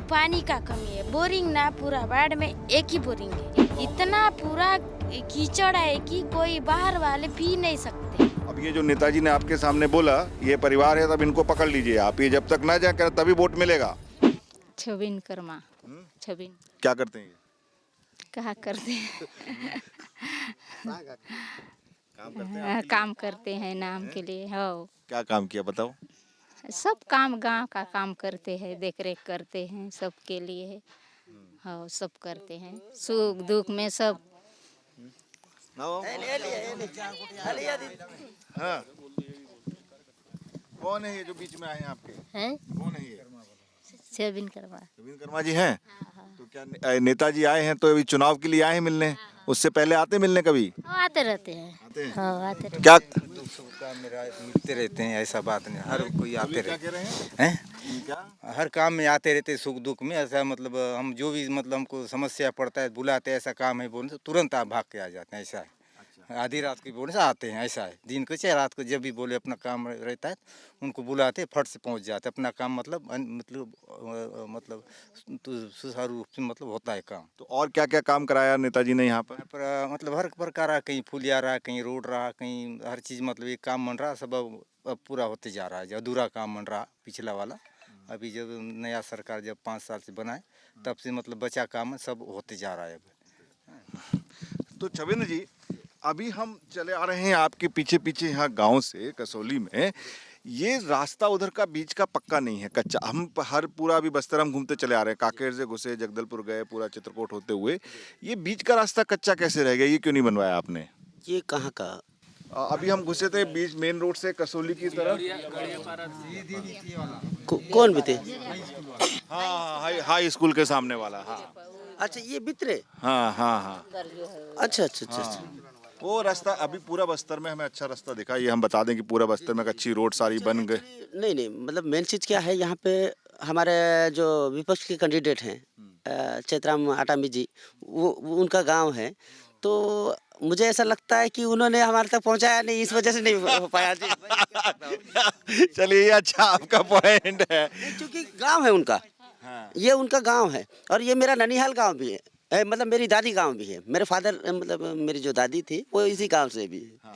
पानी का कमी है। बोरिंग ना पूरा वार्ड में एक ही बोरिंग है। इतना पूरा कीचड़ है कि कोई बाहर वाले पी नहीं सकते। अब ये जो नेताजी ने आपके सामने बोला, ये परिवार है, तब इनको पकड़ लीजिए आप, ये जब तक ना जाए तभी वोट मिलेगा। छबिन कर्मा। छबिन क्या करते हैं ये? कहा करते हैं काम करते हैं काम करते हैं नाम के लिए। हो क्या काम किया बताओ? सब काम गांव का काम करते हैं, देख रेख करते हैं सबके लिए। हो सब करते हैं, सुख दुख में सब। हाँ। कौन है ये जो बीच में आए हैं आपके? हैं कौन है ये? छबिन कर्मा। छबिन कर्मा जी हैं? तो क्या नेताजी आए हैं तो अभी चुनाव के लिए आए हैं मिलने? उससे पहले आते मिलने कभी? आते रहते हैं। आते हैं? हाँ आते रहते क्या मेरा मिलते रहते हैं, ऐसा बात नहीं, हर कोई आते क्या रहते कह रहे हैं? हैं, क्या? हर काम में आते रहते हैं, सुख दुख में। ऐसा मतलब हम जो भी मतलब हमको समस्या पड़ता है बुलाते हैं, ऐसा काम है बोलने से तुरंत आप भाग के आ जाते हैं, ऐसा है। आधी रात की बोलने से आते हैं, ऐसा है। दिन को चाहे रात को जब भी बोले अपना काम रहता है उनको बुलाते फट से पहुंच जाते, अपना काम मतलब सुचारू रूप से मतलब होता है काम। तो और क्या क्या काम कराया नेताजी ने यहाँ पर? मतलब हर प्रकार का, कहीं पुलिया रहा, कहीं रोड रहा, कहीं हर चीज़, मतलब एक काम बन रहा, सब अब पूरा होते जा रहा है। जो अधूरा काम बन रहा पिछला वाला, अभी जब नया सरकार जब 5 साल से बनाए तब से मतलब बचा काम सब होते जा रहा है अब। तो छबिन जी, अभी हम चले आ रहे हैं आपके पीछे पीछे यहाँ गांव से कसौली में। ये रास्ता उधर का बीच का पक्का नहीं है, कच्चा। हम हर पूरा अभी बस्तर हम घूमते चले आ रहे हैं, काकेर से घुसे, जगदलपुर गए, पूरा चित्रकूट होते हुए। ये बीच का रास्ता कच्चा कैसे रह गया? ये क्यों नहीं बनवाया आपने? ये कहाँ का? अभी हम घुसे थे बीच मेन रोड से कसौली की तरफ। कौन बीते? हाँ, हाई स्कूल के सामने वाला। हाँ अच्छा, ये बितरे। हाँ हाँ हाँ। अच्छा अच्छा अच्छा अच्छा। वो रास्ता अभी पूरा बस्तर में हमें अच्छा रास्ता दिखा। ये हम बता दें कि पूरा बस्तर में अच्छी रोड सारी बन गए। नहीं नहीं, मतलब मेन चीज़ क्या है यहाँ पे, हमारे जो विपक्ष के कैंडिडेट हैं चैतराम आटामी जी, वो उनका गांव है। तो मुझे ऐसा लगता है कि उन्होंने हमारे तक पहुंचाया नहीं, इस वजह से नहीं हो पाया जी। चलिए, ये अच्छा आपका पॉइंट है। क्योंकि गांव है उनका। हाँ। ये उनका गांव है और ये मेरा ननिहाल गांव भी है। मतलब मेरी दादी गांव भी है। मेरे फादर मतलब मेरी जो दादी थी वो इसी गांव से भी है। हाँ।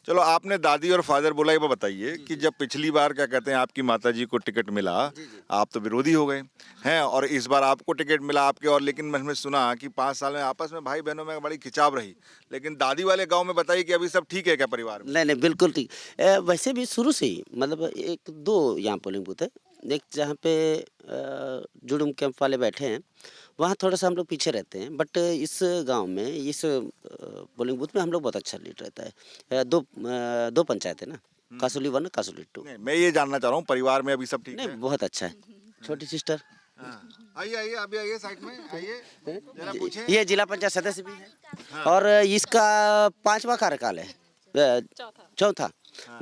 चलो, आपने दादी और फादर बोला, ये बताइए कि जब पिछली बार क्या कहते हैं आपकी माताजी को टिकट मिला, आप तो विरोधी हो गए हैं, और इस बार आपको टिकट मिला आपके, और लेकिन मैंने सुना कि 5 साल में आपस में भाई बहनों में बड़ी खिंचाव रही, लेकिन दादी वाले गांव में बताइए कि अभी सब ठीक है क्या परिवार में? नहीं नहीं, बिल्कुल ठीक। वैसे भी शुरू से ही मतलब 1-2 यहाँ पोलिंग बूथ है। एक जहाँ पे जुडुम कैंप वाले बैठे हैं, वहाँ थोड़ा सा हम लोग पीछे रहते हैं। बट इस गांव में, इस पोलिंग बूथ में हम लोग बहुत अच्छा लीड रहता है। दो पंचायत है ना, कासुली 1 कासुली 2। नहीं, मैं ये जानना चाह रहा हूँ परिवार में अभी सब ठीक नहीं, है? बहुत अच्छा है। छोटी सिस्टर, आइए आइए, अभी आइए साइड में आइए, जरा पूछें। ये जिला पंचायत सदस्य भी है और इसका 5वां कार्यकाल है, चौथा।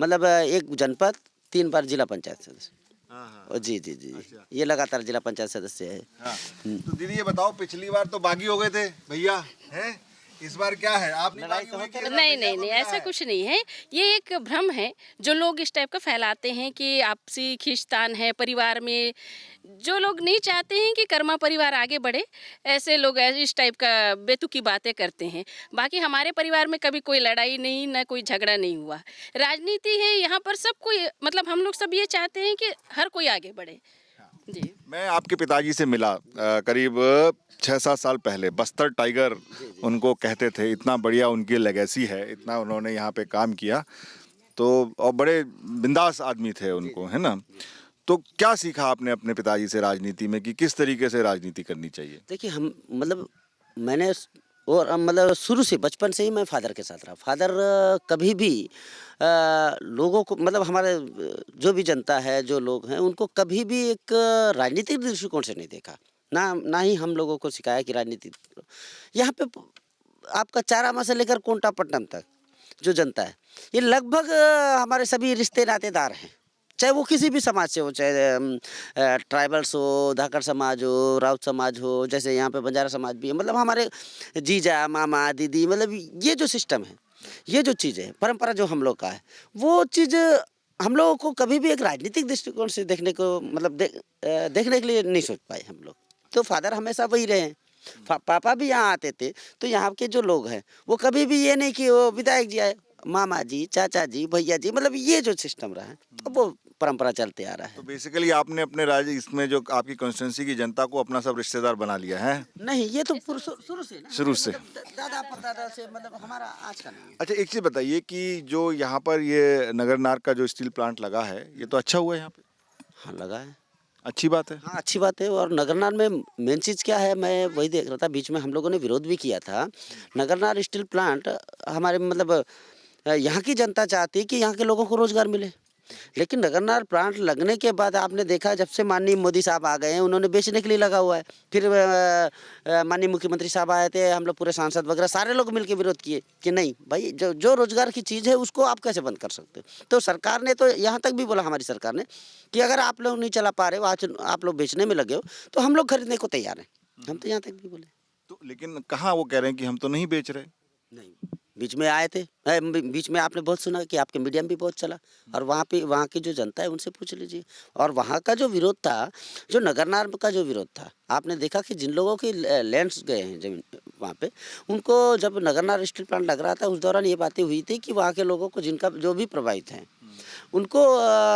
मतलब एक जनपद 3 बार जिला पंचायत सदस्य। जी जी जी, ये लगातार जिला पंचायत सदस्य है। तो दीदी ये बताओ, पिछली बार तो बागी हो गए थे भैया, हैं? इस बार क्या है? आप नहीं बागी हुई कि नहीं नहीं नहीं, ऐसा कुछ नहीं है। ये एक भ्रम है जो लोग इस टाइप का फैलाते हैं कि आपसी खींचतान है परिवार में। जो लोग नहीं चाहते हैं कि कर्मा परिवार आगे बढ़े, ऐसे लोग इस टाइप का बेतुकी बातें करते हैं। बाकी हमारे परिवार में कभी कोई लड़ाई नहीं, ना कोई झगड़ा नहीं हुआ। राजनीति है यहाँ पर, सब कोई मतलब हम लोग सब ये चाहते हैं कि हर कोई आगे बढ़े। जी, मैं आपके पिताजी से मिला करीब 6-7 साल पहले। बस्तर टाइगर उनको कहते थे, इतना बढ़िया उनकी लेगेसी है, इतना उन्होंने यहाँ पे काम किया, तो और बड़े बिंदास आदमी थे उनको, है ना? तो क्या सीखा आपने अपने पिताजी से राजनीति में कि किस तरीके से राजनीति करनी चाहिए? देखिए, हम मतलब मैंने और मतलब शुरू से बचपन से ही मैं फादर के साथ रहा। फादर कभी भी लोगों को, मतलब हमारे जो भी जनता है, जो लोग हैं, उनको कभी भी एक राजनीतिक दृष्टिकोण से नहीं देखा। ना ही हम लोगों को सिखाया कि राजनीति। यहाँ पे आपका चारामा से लेकर कोंटापट्टनम तक जो जनता है, ये लगभग हमारे सभी रिश्ते नातेदार हैं। चाहे वो किसी भी समाज से हो, चाहे ट्राइबल्स हो, धाकड़ समाज हो, राउत समाज हो, जैसे यहाँ पे बंजारा समाज भी है। मतलब हमारे जीजा, मामा, दीदी, मतलब ये जो सिस्टम है, ये जो चीज़ है, परंपरा जो हम लोग का है, वो चीज़ हम लोगों को कभी भी एक राजनीतिक दृष्टिकोण से देखने को मतलब देखने के लिए नहीं सोच पाए हम लोग। तो फादर हमेशा वही रहे हैं। पापा भी यहाँ आते थे तो यहाँ के जो लोग हैं वो कभी भी ये नहीं कि वो विधायक जी आए, मामा जी, चाचा जी, भैया जी, मतलब ये जो सिस्टम रहा है अब वो परंपरा चलते आ रहा है। तो बेसिकली आपने अपने राज्य इसमें जो आपकी कॉन्स्टिट्यूंसी की जनता को अपना सब रिश्तेदार बना लिया है। नहीं, ये तो शुरू से ना, शुरू से। मतलब दादा परदादा से, मतलब हमारा आज का नहीं है। अच्छा, एक चीज़ बताइए कि जो यहाँ पर ये नगरनार का जो स्टील प्लांट लगा है, ये तो अच्छा हुआ है यहाँ पे? हाँ, लगा है। अच्छी बात है। हाँ, अच्छी बात है। और नगरनार में मेन चीज़ क्या है, मैं वही देख रहा था, बीच में हम लोगों ने विरोध भी किया था। नगरनार स्टील प्लांट हमारे मतलब यहाँ की जनता चाहती है कि यहाँ के लोगों को रोजगार मिले, लेकिन नगरनार प्लांट लगने के बाद आपने देखा जब से माननीय मोदी साहब आ गए हैं उन्होंने बेचने के लिए लगा हुआ है। फिर माननीय मुख्यमंत्री साहब आए थे, हम लोग पूरे सांसद वगैरह सारे लोग मिलकर विरोध किए कि नहीं भाई, जो रोजगार की चीज़ है उसको आप कैसे बंद कर सकते हो। तो सरकार ने तो यहाँ तक भी बोला, हमारी सरकार ने, कि अगर आप लोग नहीं चला पा रहे हो, आज आप लोग बेचने में लगे हो, तो हम लोग खरीदने को तैयार हैं। हम तो यहाँ तक भी बोले। तो लेकिन कहाँ वो कह रहे हैं कि हम तो नहीं बेच रहे? नहीं, बीच में आए थे, बीच में आपने बहुत सुना कि आपके मीडिया में भी बहुत चला, और वहाँ की जो जनता है उनसे पूछ लीजिए। और वहाँ का जो विरोध था, जो नगरनार का जो विरोध था, आपने देखा कि जिन लोगों की लैंड्स गए हैं जमीन वहाँ पे, उनको जब नगरनार स्टील प्लांट लग रहा था उस दौरान ये बातें हुई थी कि वहाँ के लोगों को जिनका जो भी प्रभावित हैं उनको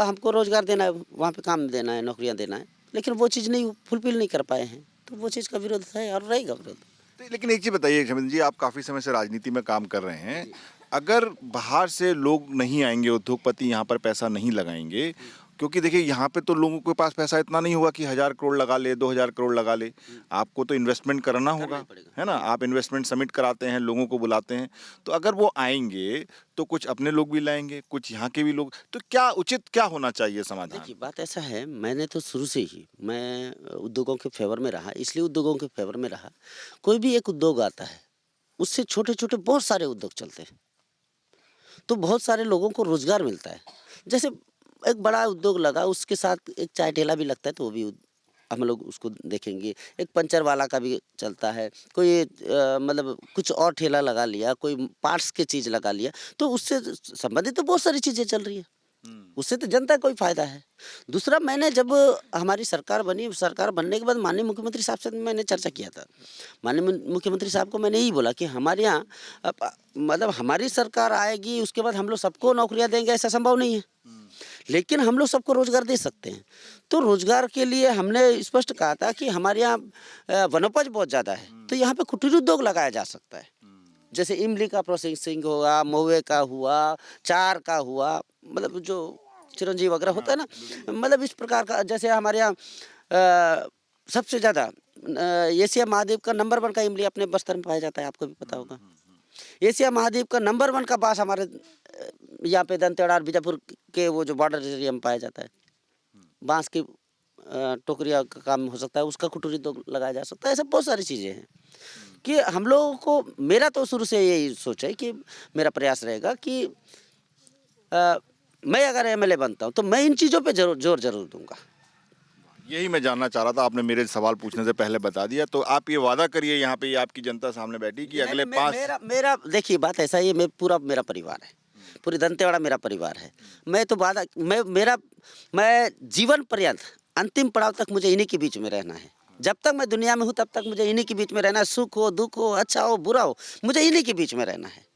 हमको रोजगार देना है, वहाँ पे काम देना है, नौकरियाँ देना है, लेकिन वो चीज़ नहीं फुलफिल नहीं कर पाए हैं। तो वो चीज़ का विरोध है और रहेगा विरोध। तो लेकिन एक चीज़ बताइए शमिंदर जी, आप काफ़ी समय से राजनीति में काम कर रहे हैं, अगर बाहर से लोग नहीं आएंगे, उद्योगपति यहाँ पर पैसा नहीं लगाएंगे, क्योंकि देखिए यहाँ पे तो लोगों के पास पैसा इतना नहीं होगा कि 1000 करोड़ लगा ले, 2000 करोड़ लगा ले, आपको तो इन्वेस्टमेंट करना होगा, है ना। आप इन्वेस्टमेंट समिट कराते हैं, लोगों को बुलाते हैं, तो अगर वो आएंगे तो कुछ अपने लोग भी लाएंगे, कुछ यहाँ के भी लोग, तो क्या उचित क्या होना चाहिए समाधान? देखिए, बात ऐसा है, मैंने तो शुरू से ही मैं उद्योगों के फेवर में रहा, इसलिए उद्योगों के फेवर में रहा। कोई भी एक उद्योग आता है उससे छोटे छोटे बहुत सारे उद्योग चलते हैं, तो बहुत सारे लोगों को रोजगार मिलता है। जैसे एक बड़ा उद्योग लगा, उसके साथ एक चाय ठेला भी लगता है, तो वो भी हम लोग उसको देखेंगे। एक पंचर वाला का भी चलता है, कोई मतलब कुछ और ठेला लगा लिया, कोई पार्ट्स की चीज़ लगा लिया, तो उससे संबंधित तो बहुत सारी चीज़ें चल रही है, उससे तो जनता को ही फायदा है। दूसरा, मैंने जब हमारी सरकार बनी, सरकार बनने के बाद माननीय मुख्यमंत्री साहब से मैंने चर्चा किया था। माननीय मुख्यमंत्री साहब को मैंने यही बोला कि हमारे यहाँ मतलब हमारी सरकार आएगी, उसके बाद हम लोग सबको नौकरियाँ देंगे, ऐसा संभव नहीं है, लेकिन हम लोग सबको रोजगार दे सकते हैं। तो रोजगार के लिए हमने स्पष्ट कहा था कि हमारे यहाँ वनोपज बहुत ज़्यादा है, तो यहाँ पे कुटीर उद्योग लगाया जा सकता है। जैसे इमली का प्रोसेसिंग हुआ, महुए का हुआ, चार का हुआ, मतलब जो चिरंजी वगैरह होता है ना, मतलब इस प्रकार का। जैसे हमारे यहाँ सबसे ज़्यादा एशिया महाद्वीप का नंबर 1 का इमली अपने बस्तर में पाया जाता है, आपको भी पता होगा। एशिया महाद्वीप का नंबर 1 का बांस हमारे यहाँ पे दंतेवाड़ा और बीजापुर के वो जो बॉर्डर एरिया में पाया जाता है। बांस की टोकरिया का काम हो सकता है, उसका कुटीर उद्योग लगाया जा सकता है। ऐसे बहुत सारी चीज़ें हैं कि हम लोगों को, मेरा तो शुरू से यही सोच है कि मेरा प्रयास रहेगा कि मैं अगर एमएलए बनता हूँ तो मैं इन चीज़ों पे जोर जरूर दूंगा। यही मैं जानना चाह रहा था, आपने मेरे सवाल पूछने से पहले बता दिया। तो आप ये वादा करिए, यहाँ पे आपकी जनता सामने बैठी, कि अगले 5 मेरा देखिए, बात ऐसा ही है, मेरा परिवार है, पूरी दंतेवाड़ा मेरा परिवार है। मैं तो वादा, मैं जीवन पर्यंत अंतिम पड़ाव तक मुझे इन्हीं के बीच में रहना है। जब तक मैं दुनिया में हूँ तब तक मुझे इन्हीं के बीच में रहना है। सुख हो, दुख हो, अच्छा हो, बुरा हो, मुझे इन्हीं के बीच में रहना है।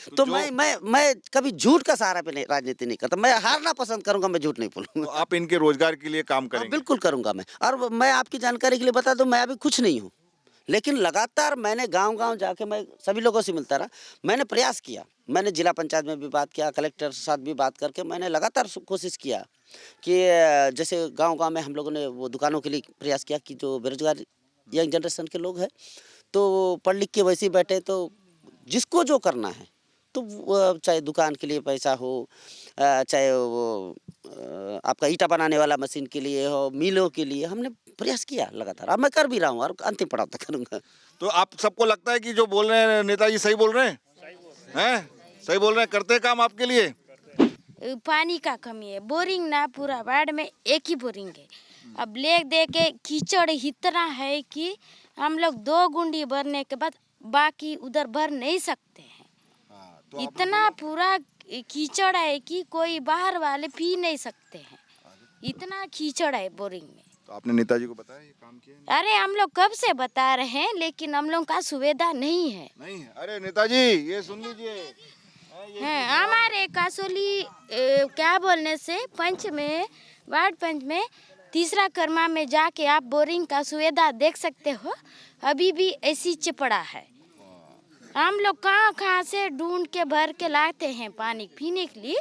तो मैं कभी झूठ का सहारा पे नहीं राजनीति नहीं करता। मैं हारना पसंद करूंगा, मैं झूठ नहीं बोलूंगा। तो आप इनके रोजगार के लिए काम करेंगे? बिल्कुल करूंगा मैं। और मैं आपकी जानकारी के लिए बता दूं, मैं अभी कुछ नहीं हूँ, लेकिन लगातार मैंने गांव-गांव जाके मैं सभी लोगों से मिलता रहा। मैंने प्रयास किया, मैंने जिला पंचायत में भी बात किया, कलेक्टर के साथ भी बात करके मैंने लगातार कोशिश किया कि जैसे गांव-गांव में हम लोगों ने वो दुकानों के लिए प्रयास किया कि जो बेरोजगार यंग जनरेशन के लोग हैं, तो पढ़ लिख के वैसे ही बैठे, तो जिसको जो करना है, तो चाहे दुकान के लिए पैसा हो, चाहे वो आपका ईंटा बनाने वाला मशीन के लिए हो, मिलों के लिए, हमने प्रयास किया लगातार। अब मैं कर भी रहा हूँ और अंतिम पड़ाव तक करूँगा। तो आप सबको लगता है कि जो बोल रहे हैं नेताजी सही बोल रहे हैं? सही बोल रहे हैं, करते हैं काम आपके लिए? पानी का कमी है, बोरिंग ना पूरा वार्ड में एक ही बोरिंग है। अब ले दे के कीचड़ इतना है कि हम लोग 2 गुंडी भरने के बाद बाकी उधर भर नहीं सकते हैं। तो इतना पूरा कीचड़ है कि कोई बाहर वाले पी नहीं सकते हैं, इतना कीचड़ है बोरिंग में। तो आपने नेताजी को बताया ये काम किया है? अरे हम लोग कब से बता रहे हैं, लेकिन हम लोग का सुविधा नहीं है। नहीं है। अरे नेताजी ये सुन लीजिए, हमारे कासोली क्या बोलने से पंच में, वार्ड पंच में तीसरा कर्मा में जाके आप बोरिंग का सुविधा देख सकते हो, अभी भी ऐसी चिपड़ा है। हम लोग कहाँ से ढूंढ के भर के लाते हैं पानी पीने के लिए,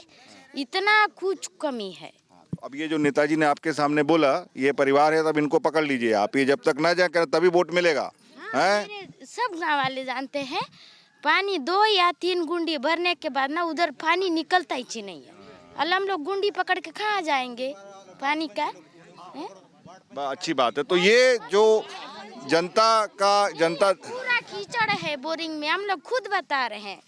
इतना कुछ कमी है। अब ये जो नेताजी ने आपके सामने बोला ये परिवार है, तब इनको पकड़ लीजिए आप, ये जब तक ना जाए तभी वोट मिलेगा। हैं? मेरे सब गांव वाले जानते हैं, पानी 2 या 3 गुंडी भरने के बाद ना उधर पानी निकलता ही नहीं है। अल हम लोग गुंडी पकड़ के कहाँ जाएंगे पानी का? अच्छी बात है। तो ये जो जनता पूरा कीचड़ है बोरिंग में, हम लोग खुद बता रहे हैं।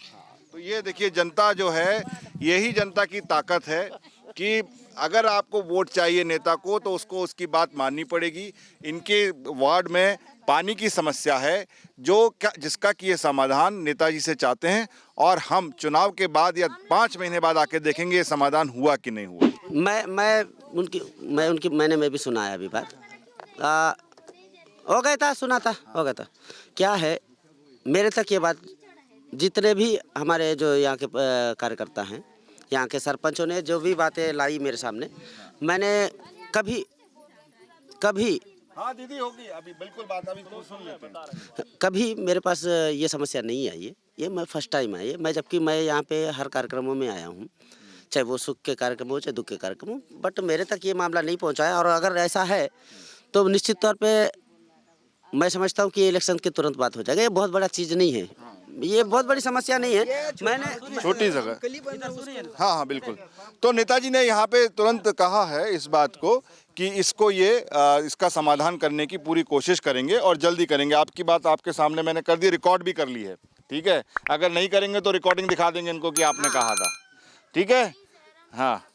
तो ये देखिए जनता जो है, यही जनता की ताकत है कि अगर आपको वोट चाहिए नेता को तो उसको उसकी बात माननी पड़ेगी। इनके वार्ड में पानी की समस्या है जिसका कि ये समाधान नेताजी से चाहते हैं, और हम चुनाव के बाद या 5 महीने बाद आके देखेंगे ये समाधान हुआ कि नहीं हुआ। मैंने भी सुना है अभी बात, हो गया था, सुना था, हो गया था। क्या है, मेरे तक ये बात जितने भी हमारे जो यहाँ के कार्यकर्ता हैं, यहाँ के सरपंचों ने जो भी बातें लाई मेरे सामने, मैंने कभी हाँ दीदी होगी, अभी बिल्कुल बात अभी तो सुन लेते हैं। कभी मेरे पास ये समस्या नहीं आई है, ये मैं फर्स्ट टाइम आई है। जबकि मैं यहाँ पे हर कार्यक्रमों में आया हूँ, चाहे वो सुख के कार्यक्रम हो चाहे दुख के कार्यक्रम हो, बट मेरे तक ये मामला नहीं पहुँचा है। और अगर ऐसा है तो निश्चित तौर पे मैं समझता हूँ कि इलेक्शन के तुरंत बाद हो जाएगा। ये बहुत बड़ा चीज़ नहीं है, ये बहुत बड़ी समस्या नहीं है। मैंने छोटी जगह, हाँ बिल्कुल। तो नेताजी ने यहाँ पे तुरंत कहा है इस बात को कि इसका समाधान करने की पूरी कोशिश करेंगे और जल्दी करेंगे। आपकी बात आपके सामने मैंने कर दी, रिकॉर्ड भी कर ली है, ठीक है। अगर नहीं करेंगे तो रिकॉर्डिंग दिखा देंगे इनको कि आपने कहा था, ठीक है। हाँ